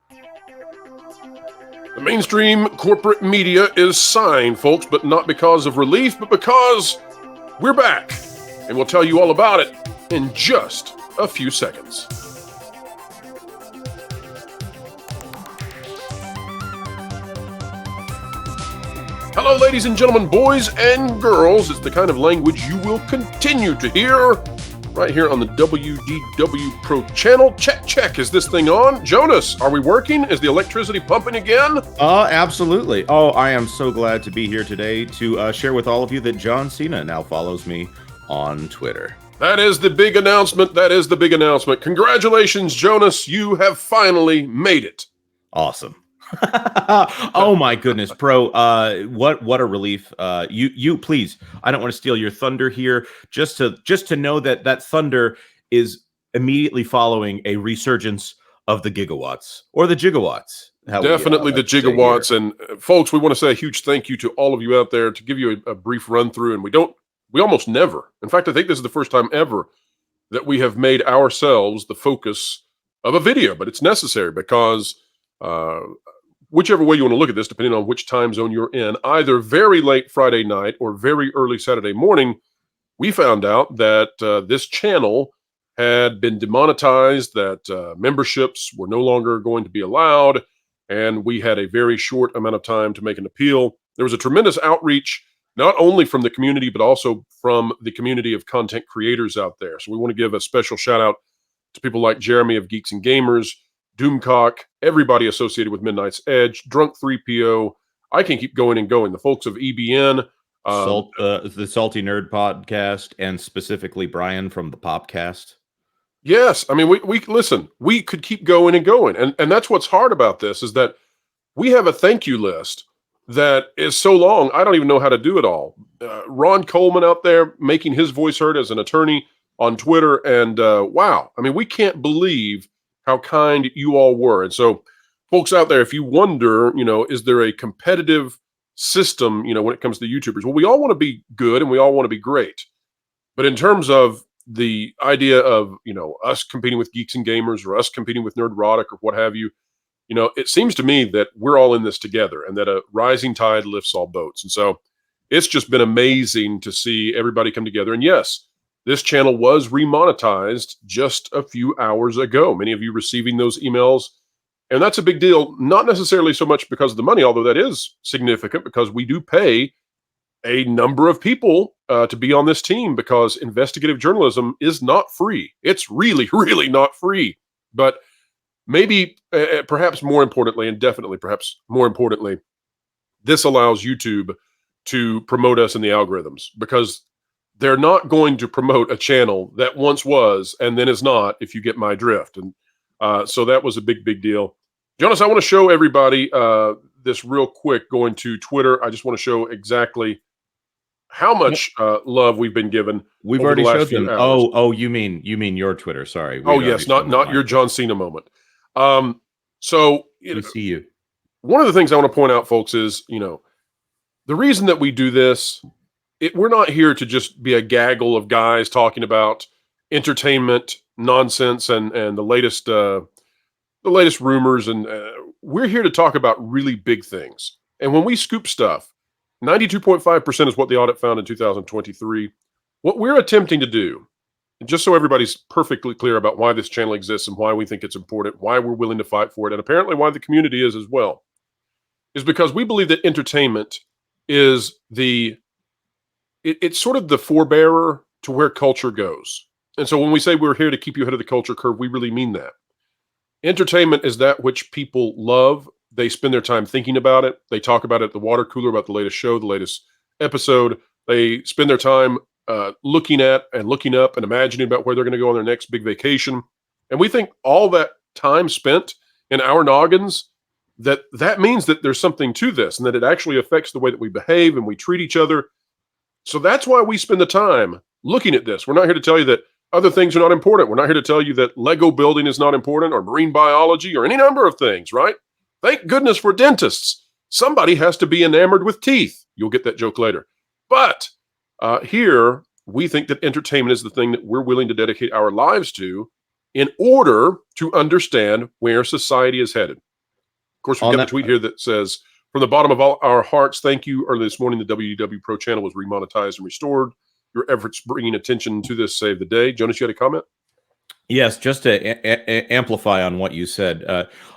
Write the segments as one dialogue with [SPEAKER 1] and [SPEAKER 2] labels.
[SPEAKER 1] The mainstream corporate media is sighing, folks, but not because of relief, but because we're back. And we'll tell you all about it in just a few seconds. Hello, ladies and gentlemen, boys and girls. It's the kind of language you will continue to hear right here on the WDW Pro channel. Check. Is this thing on? Jonas, are we working? Is the electricity pumping again?
[SPEAKER 2] Absolutely. Oh, I am so glad to be here today to share with all of you that John Cena now follows me on Twitter.
[SPEAKER 1] That is the big announcement. Congratulations, Jonas. You have finally made it.
[SPEAKER 2] Awesome. Oh my goodness, Pro. What a relief. You please, I don't want to steal your thunder here. Just to know that thunder is immediately following a resurgence of the gigawatts or the gigawatts.
[SPEAKER 1] Definitely the gigawatts. And folks, we want to say a huge thank you to all of you out there. To give you a brief run through, and we almost never, in fact, I think this is the first time ever that we have made ourselves the focus of a video, but it's necessary because whichever way you want to look at this, depending on which time zone you're in, either very late Friday night or very early Saturday morning, we found out that this channel had been demonetized, that memberships were no longer going to be allowed, and we had a very short amount of time to make an appeal. There was a tremendous outreach, not only from the community, but also from the community of content creators out there. So we want to give a special shout out to people like Jeremy of Geeks and Gamers, Doomcock, everybody associated with Midnight's Edge, Drunk 3PO. I can keep going and going. The folks of EBN.
[SPEAKER 2] The Salty Nerd Podcast, and specifically Brian from the Popcast.
[SPEAKER 1] Yes. I mean, we listen, we could keep going and going. And that's what's hard about this, is that we have a thank you list that is so long, I don't even know how to do it all. Ron Coleman out there making his voice heard as an attorney on Twitter. And wow, I mean, we can't believe how kind you all were. And so, folks out there, if you wonder, is there a competitive system, when it comes to YouTubers? Well, we all want to be good and we all want to be great. But in terms of the idea of, us competing with Geeks and Gamers or us competing with Nerdrotic or what have you, it seems to me that we're all in this together and that a rising tide lifts all boats. And so it's just been amazing to see everybody come together. And yes, this channel was remonetized just a few hours ago. Many of you receiving those emails. And that's a big deal, not necessarily so much because of the money, although that is significant because we do pay a number of people to be on this team, because investigative journalism is not free. It's really, really not free. But maybe, perhaps more importantly, and definitely perhaps more importantly, this allows YouTube to promote us in the algorithms, because they're not going to promote a channel that once was and then is not, if you get my drift. And so that was a big, big deal. Jonas, I want to show everybody this real quick. Going to Twitter, I just want to show exactly how much love we've been given.
[SPEAKER 2] We've already showed them. Oh, you mean your Twitter? Sorry.
[SPEAKER 1] Yes, not your John Cena moment. So
[SPEAKER 2] we see you.
[SPEAKER 1] One of the things I want to point out, folks, is the reason that we do this. We're not here to just be a gaggle of guys talking about entertainment nonsense and the latest rumors, and we're here to talk about really big things. And when we scoop stuff, 92.5% is what the audit found in 2023. What we're attempting to do, and just so everybody's perfectly clear about why this channel exists and why we think it's important, why we're willing to fight for it, and apparently why the community is as well, is because we believe that entertainment is it's sort of the forebearer to where culture goes. And so when we say we're here to keep you ahead of the culture curve, we really mean that. Entertainment is that which people love. They spend their time thinking about it. They talk about it at the water cooler, about the latest show, the latest episode. They spend their time looking at and looking up and imagining about where they're going to go on their next big vacation. And we think all that time spent in our noggins, that means that there's something to this and that it actually affects the way that we behave and we treat each other. So that's why we spend the time looking at this. We're not here to tell you that other things are not important. We're not here to tell you that Lego building is not important, or marine biology, or any number of things, right? Thank goodness for dentists. Somebody has to be enamored with teeth. You'll get that joke later. But here, we think that entertainment is the thing that we're willing to dedicate our lives to in order to understand where society is headed. course, we've
[SPEAKER 2] On
[SPEAKER 1] got
[SPEAKER 2] that,
[SPEAKER 1] the tweet here that says, from the bottom of all our hearts, thank you. Early this morning, the WDW Pro channel was remonetized and restored. Your efforts bringing attention to this saved the day. Jonas, you had a comment?
[SPEAKER 2] yes, just to amplify on what you said.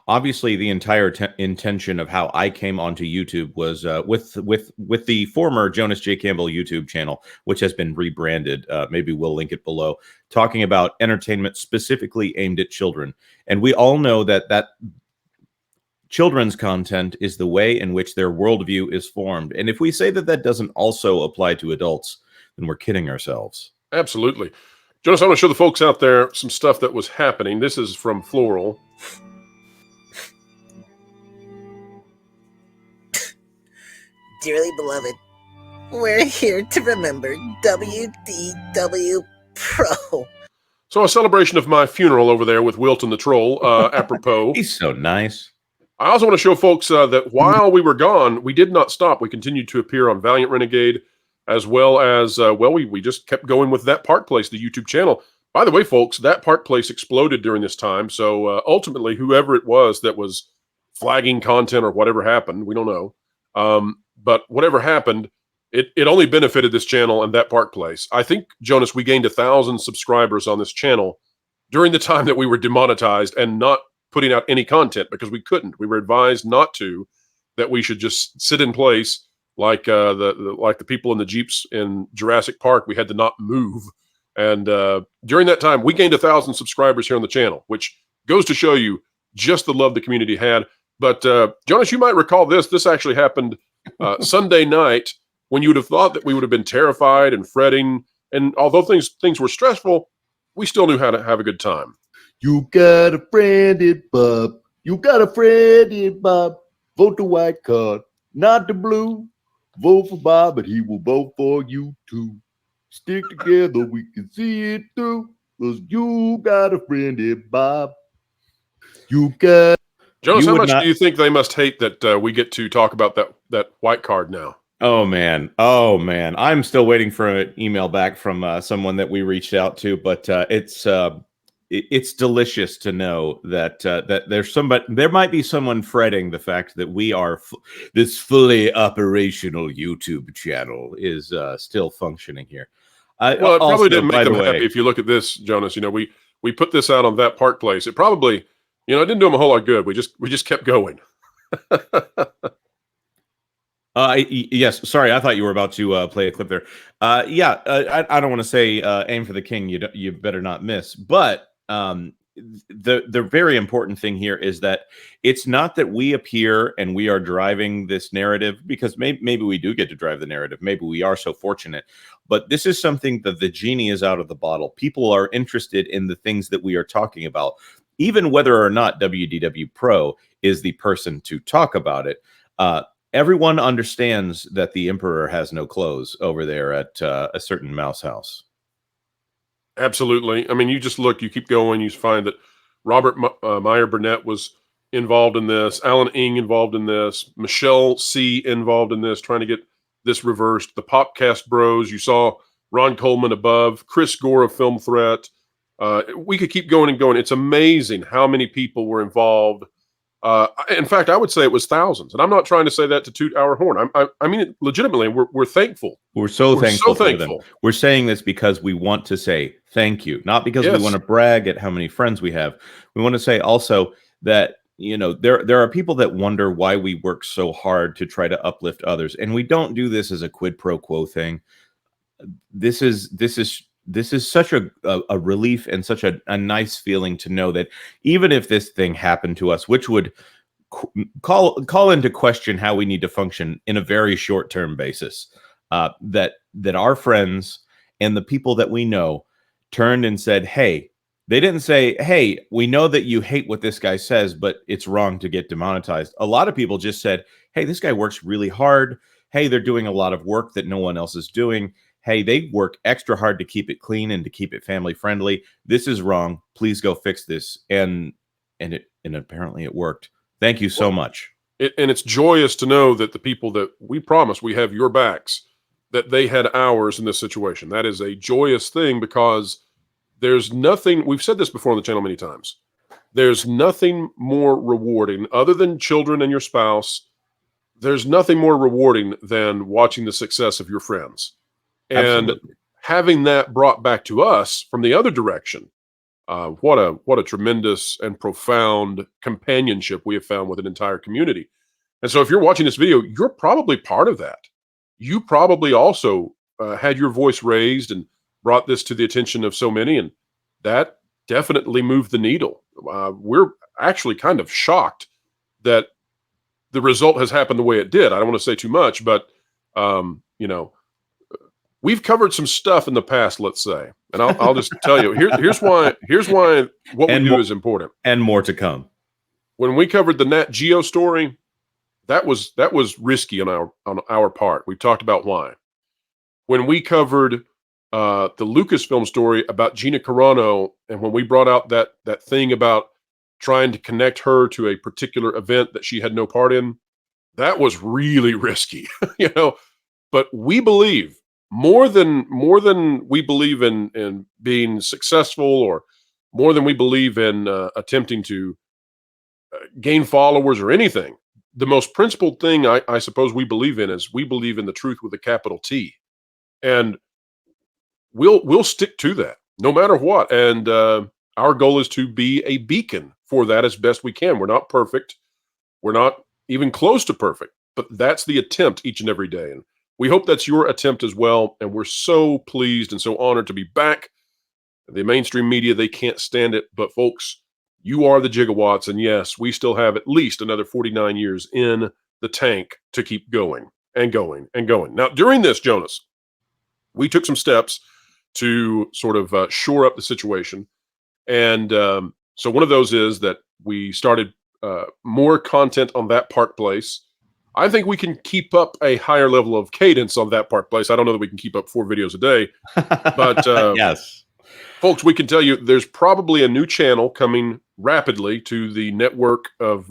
[SPEAKER 2] Obviously, the entire intention of how I came onto YouTube was with the former Jonas J. Campbell YouTube channel, which has been rebranded. Maybe we'll link it below. Talking about entertainment specifically aimed at children, and we all know that children's content is the way in which their worldview is formed. And if we say that doesn't also apply to adults, then we're kidding ourselves.
[SPEAKER 1] Absolutely. Jonas, I want to show the folks out there some stuff that was happening. This is from Floral.
[SPEAKER 3] Dearly beloved, we're here to remember WDW Pro.
[SPEAKER 1] So a celebration of my funeral over there with Wilton the Troll, apropos.
[SPEAKER 2] He's so nice.
[SPEAKER 1] I also want to show folks that while we were gone, we did not stop. We continued to appear on Valiant Renegade, as well as, we just kept going with That Park Place, the YouTube channel. By the way, folks, That Park Place exploded during this time. So ultimately, whoever it was that was flagging content or whatever happened, we don't know. But whatever happened, it only benefited this channel and That Park Place. I think, Jonas, we gained 1,000 subscribers on this channel during the time that we were demonetized and not putting out any content because we couldn't. We were advised not to, that we should just sit in place like the people in the Jeeps in Jurassic Park. We had to not move. And during that time, we gained 1,000 subscribers here on the channel, which goes to show you just the love the community had. But Jonas, you might recall this. This actually happened Sunday night when you would have thought that we would have been terrified and fretting. And although things were stressful, we still knew how to have a good time.
[SPEAKER 4] You got a friend in Bob. You got a friend in Bob. Vote the white card, not the blue. Vote for Bob, but he will vote for you too. Stick together, we can see it through. 'Cause you got a friend in Bob. You got.
[SPEAKER 1] Jonas,
[SPEAKER 2] You
[SPEAKER 1] how
[SPEAKER 2] would
[SPEAKER 1] much do you think they must hate that we get to talk about that white card now?
[SPEAKER 2] Oh man, I'm still waiting for an email back from someone that we reached out to, but it's delicious to know that there might be someone fretting the fact that we are this fully operational YouTube channel is still functioning here.
[SPEAKER 1] Well, it probably didn't make them
[SPEAKER 2] the way,
[SPEAKER 1] happy. If you look at this, Jonas, we put this out on That Park Place. It probably, it didn't do them a whole lot of good. We just kept going.
[SPEAKER 2] Yes, sorry, I thought you were about to play a clip there. I don't want to say aim for the king. You better not miss. But the very important thing here is that it's not that we appear and we are driving this narrative, because maybe we do get to drive the narrative. Maybe we are so fortunate. But this is something that the genie is out of the bottle. People are interested in the things that we are talking about, even whether or not WDW Pro is the person to talk about it. Everyone understands that the emperor has no clothes over there at a certain mouse house.
[SPEAKER 1] Absolutely. I mean, you just look, you keep going, you find that Robert Meyer Burnett was involved in this, Alan Ng involved in this, Michelle C. involved in this, trying to get this reversed. The Popcast Bros, you saw Ron Coleman above, Chris Gore of Film Threat. We could keep going and going. It's amazing how many people were involved. In fact, I would say it was thousands. And I'm not trying to say that to toot our horn. I mean it legitimately. We're thankful.
[SPEAKER 2] We're so thankful.
[SPEAKER 1] Thankful.
[SPEAKER 2] We're saying this because we want to say thank you, not because we want to brag at how many friends we have. We want to say also that, there are people that wonder why we work so hard to try to uplift others. And we don't do this as a quid pro quo thing. This is such a relief and such a nice feeling to know that even if this thing happened to us, which would call into question how we need to function in a very short-term basis, that our friends and the people that we know turned and said, hey, they didn't say, hey, we know that you hate what this guy says, but it's wrong to get demonetized. A lot of people just said, hey, this guy works really hard. Hey, they're doing a lot of work that no one else is doing. Hey, they work extra hard to keep it clean and to keep it family friendly. This is wrong. Please go fix this. And apparently it worked. Thank you so much.
[SPEAKER 1] And it's joyous to know that the people that we promise we have your backs, that they had ours in this situation. That is a joyous thing, because there's nothing, we've said this before on the channel many times, There's nothing more rewarding other than children and your spouse. There's nothing more rewarding than watching the success of your friends. And
[SPEAKER 2] Absolutely.
[SPEAKER 1] having that brought back to us from the other direction. What a tremendous and profound companionship we have found with an entire community. And so if you're watching this video, you're probably part of that. You probably also had your voice raised and brought this to the attention of so many, and that definitely moved the needle. We're actually kind of shocked that the result has happened the way it did. I don't want to say too much, but we've covered some stuff in the past, let's say, and I'll just tell you here's why what we do is important,
[SPEAKER 2] and more to come.
[SPEAKER 1] When we covered the Nat Geo story, that was risky on our part. We talked about why. When we covered the Lucasfilm story about Gina Carano, and when we brought out that thing about trying to connect her to a particular event that she had no part in, that was really risky, But we believe more than we believe in being successful, or more than we believe in attempting to gain followers or anything. The most principled thing I suppose we believe in is we believe in the truth with a capital T, and we'll stick to that no matter what. And our goal is to be a beacon for that as best we can. We're not perfect. We're not even close to perfect, but that's the attempt each and every day. And we hope that's your attempt as well. And we're so pleased and so honored to be back. The mainstream media, they can't stand it. But folks, you are the gigawatts. And yes, we still have at least another 49 years in the tank to keep going and going and going. Now, during this, Jonas, we took some steps to sort of shore up the situation. And so one of those is that we started more content on That Park Place. I think we can keep up a higher level of cadence on That Park Place. I don't know that we can keep up 4 videos a day, but
[SPEAKER 2] yes,
[SPEAKER 1] folks, we can tell you there's probably a new channel coming rapidly to the network of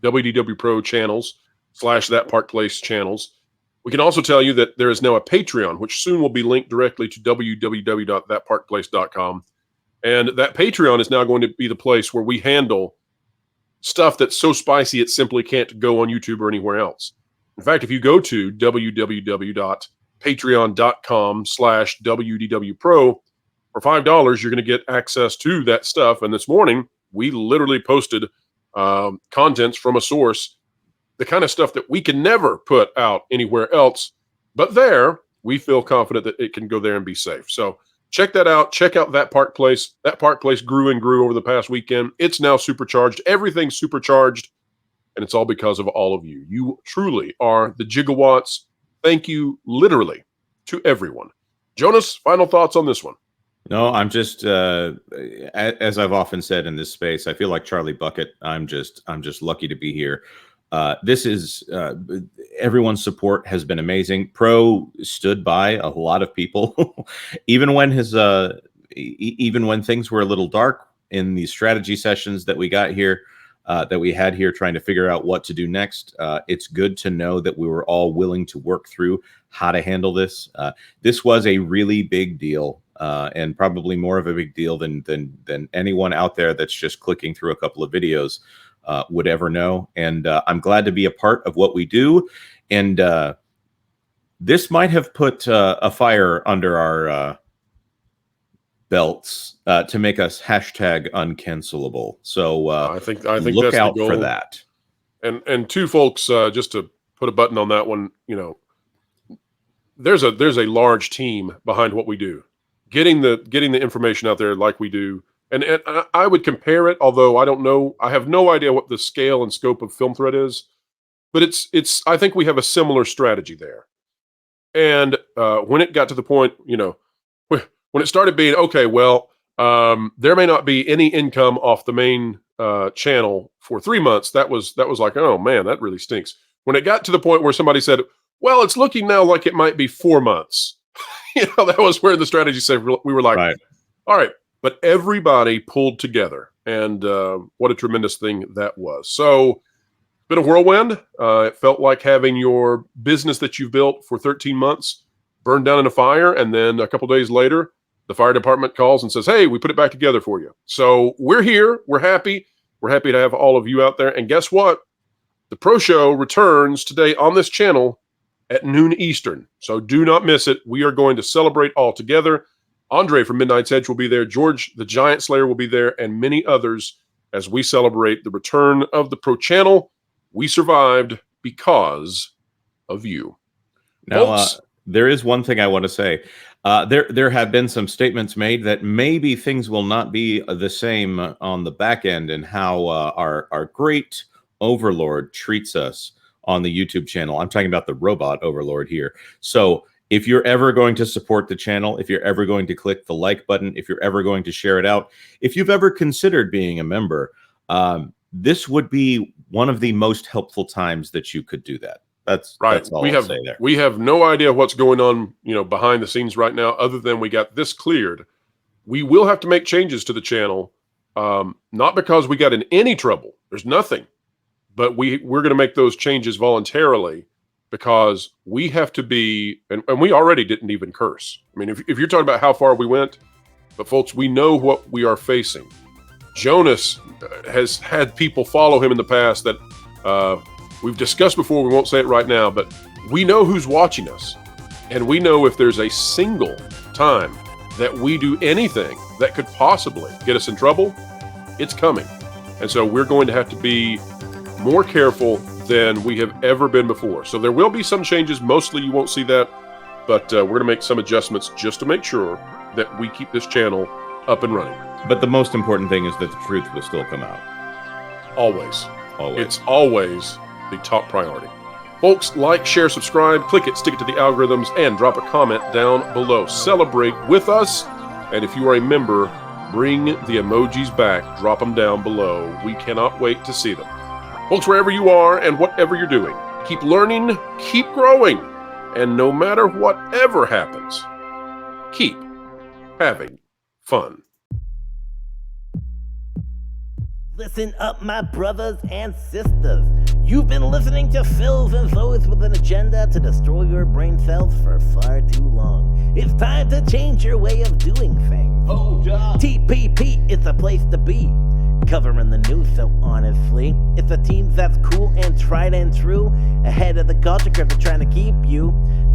[SPEAKER 1] WDW Pro channels / That Park Place channels. We can also tell you that there is now a Patreon, which soon will be linked directly to www.thatparkplace.com. And that Patreon is now going to be the place where we handle stuff that's so spicy it simply can't go on YouTube or anywhere else. In fact, if you go to www.patreon.com/wdwpro, for $5, you're going to get access to that stuff. And this morning, we literally posted contents from a source, the kind of stuff that we can never put out anywhere else. But there, we feel confident that it can go there and be safe. So check that out. Check out That Park Place. That Park Place grew and grew over the past weekend. It's now supercharged. Everything's supercharged. And it's all because of all of you. You truly are the gigawatts. Thank you, literally, to everyone. Jonas, final thoughts on this one?
[SPEAKER 2] No, I'm just as I've often said in this space, I feel like Charlie Bucket. I'm just lucky to be here. This is everyone's support has been amazing. Pro stood by a lot of people, even when even when things were a little dark in the strategy sessions that we got here, that we had here, trying to figure out what to do next. It's good to know that we were all willing to work through how to handle this. This was a really big deal, and probably more of a big deal than anyone out there that's just clicking through a couple of videos would ever know. And I'm glad to be a part of what we do. And this might have put a fire under our belts to make us #uncancelable. So
[SPEAKER 1] I think
[SPEAKER 2] look
[SPEAKER 1] that's
[SPEAKER 2] out
[SPEAKER 1] the goal.
[SPEAKER 2] for that.
[SPEAKER 1] And two folks, just to put a button on that one, there's a large team behind what we do, getting the information out there like we do. And I would compare it, although I don't know, I have no idea what the scale and scope of Film Threat is, but it's I think we have a similar strategy there. And when it got to the point, when it started being, okay, well, there may not be any income off the main channel for 3 months, that was like, oh man, that really stinks. When it got to the point where somebody said, well, it's looking now like it might be 4 months, that was where the strategy said, we were like,
[SPEAKER 2] Right.
[SPEAKER 1] All right. But everybody pulled together, and what a tremendous thing that was. So it's been a whirlwind. It felt like having your business that you've built for 13 months burned down in a fire, and then a couple days later, the fire department calls and says, hey, we put it back together for you. So we're here. We're happy. We're happy to have all of you out there. And guess what? The Pro Show returns today on this channel at noon Eastern. So do not miss it. We are going to celebrate all together. Andre from Midnight's Edge will be there. George, the Giant Slayer, will be there, and many others as we celebrate the return of the Pro Channel. We survived because of you.
[SPEAKER 2] Now, there is one thing I want to say. There have been some statements made that maybe things will not be the same on the back end, and how our great overlord treats us on the YouTube channel. I'm talking about the robot overlord here. So if you're ever going to support the channel, if you're ever going to click the like button, if you're ever going to share it out, if you've ever considered being a member, this would be one of the most helpful times that you could do that. That's
[SPEAKER 1] right.
[SPEAKER 2] That's all I'll say there.
[SPEAKER 1] We have no idea what's going on, behind the scenes right now, other than we got this cleared. We will have to make changes to the channel, not because we got in any trouble. There's nothing, but we're going to make those changes voluntarily because we have to be, and we already didn't even curse. I mean, if you're talking about how far we went, but folks, we know what we are facing. Jonas has had people follow him in the past that we've discussed before. We won't say it right now, but we know who's watching us. And we know if there's a single time that we do anything that could possibly get us in trouble, it's coming. And so we're going to have to be more careful than we have ever been before. So there will be some changes. Mostly you won't see that, but we're going to make some adjustments just to make sure that we keep this channel up and running.
[SPEAKER 2] But the most important thing is that the truth will still come out.
[SPEAKER 1] Always.
[SPEAKER 2] Always.
[SPEAKER 1] It's always the top priority. Folks, like, share, subscribe, click it, stick it to the algorithms, and drop a comment down below. Celebrate with us. And if you are a member, bring the emojis back. Drop them down below. We cannot wait to see them. Folks, wherever you are and whatever you're doing, keep learning, keep growing, and no matter whatever happens, keep having fun.
[SPEAKER 5] Listen up, my brothers and sisters. You've been listening to fills and those with an agenda to destroy your brain cells for far too long. It's time to change your way of doing things.
[SPEAKER 6] Hold up.
[SPEAKER 5] TPP is the place to be. Covering the news, so honestly, it's a team that's cool and tried and true. Ahead of the culture curve, they're trying to keep you.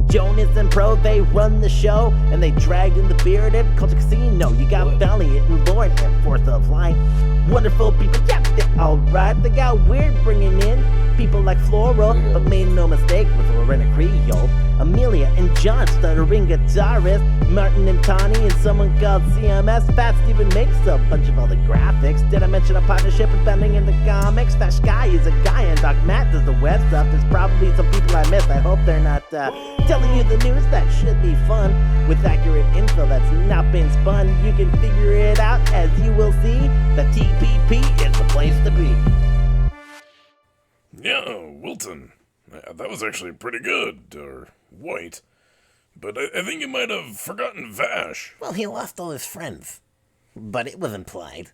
[SPEAKER 5] Jonas and Pro, they run the show, and they dragged in the bearded culture casino. You got Valiant and Lauren and Fourth of Line. Wonderful people, yeah, they're alright. They got weird bringing in people like Floral, but made no mistake with Lorena Creole. Amelia and John, stuttering guitarist. Martin and Tawny, and someone called CMS. Fat Steven makes a bunch of all the graphics. Did I mention a partnership with Bending in the comics? Fat Sky is a guy, and Doc Matt does the web stuff. There's probably some people I missed. I hope they're not telling you the news. That should be fun. With accurate info that's not been spun, you can figure it out as you will see. The TPP is the place to be.
[SPEAKER 6] Yeah, Wilton. That was actually pretty good, or white. But I think you might have forgotten Vash.
[SPEAKER 3] Well, he lost all his friends. But it was implied.